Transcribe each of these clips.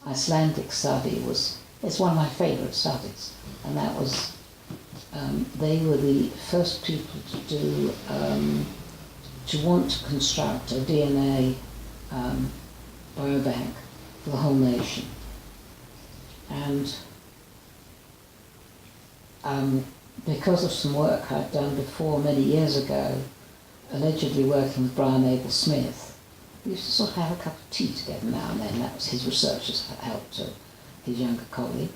Icelandic study it's one of my favourite studies, and that was, they were the first people to want to construct a DNA biobank for the whole nation. And because of some work I'd done before many years ago, allegedly working with Brian Abel Smith, we used to sort of have a cup of tea together now and then. That was his research's help to his younger colleague,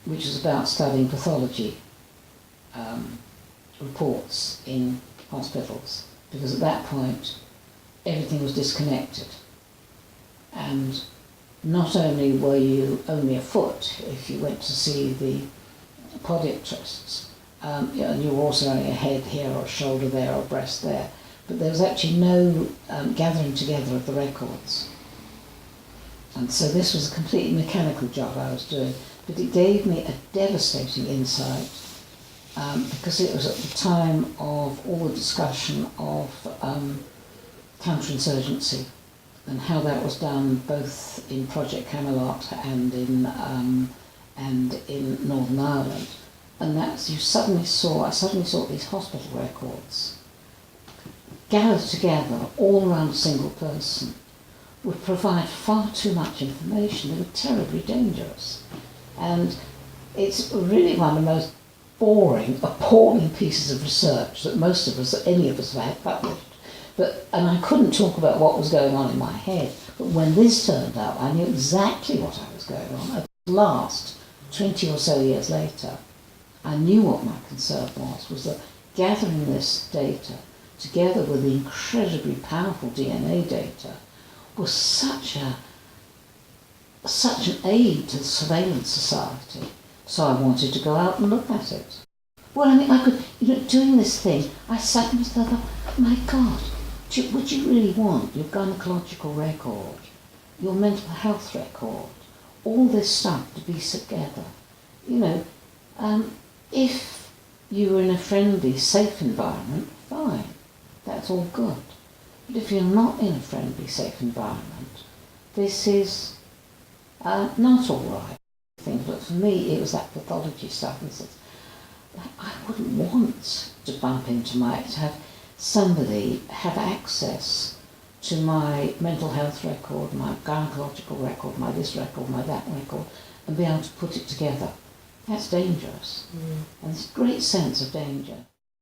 which was about studying pathology reports in hospitals, because at that point everything was disconnected, and not only were you only a foot if you went to see the podiatrists, and you were also only a head here or a shoulder there or a breast there, but there was actually no gathering together of the records. And so this was a completely mechanical job I was doing, but it gave me a devastating insight, because it was at the time of all the discussion of counterinsurgency and how that was done both in Project Camelot and in Northern Ireland. And that's, I suddenly saw these hospital records gathered together all around a single person would provide far too much information. They were terribly dangerous. And it's really one of the most boring, appalling pieces of research that most of us, that any of us have had published. And I couldn't talk about what was going on in my head, but when this turned up, I knew exactly what I was going on. At last, 20 or so years later, I knew what my concern was that gathering this data together with the incredibly powerful DNA data was such an aid to the surveillance society. So I wanted to go out and look at it. Well, I mean, I could, doing this thing, I suddenly thought, my God, would you really want your gynecological record, your mental health record, all this stuff to be together? If you were in a friendly, safe environment, fine, that's all good. But if you're not in a friendly, safe environment, this is not all right. But for me, it was that pathology stuff. And I wouldn't want to bump into to have somebody have access to my mental health record, my gynecological record, my this record, my that record, and be able to put it together. That's dangerous. And there's a great sense of danger.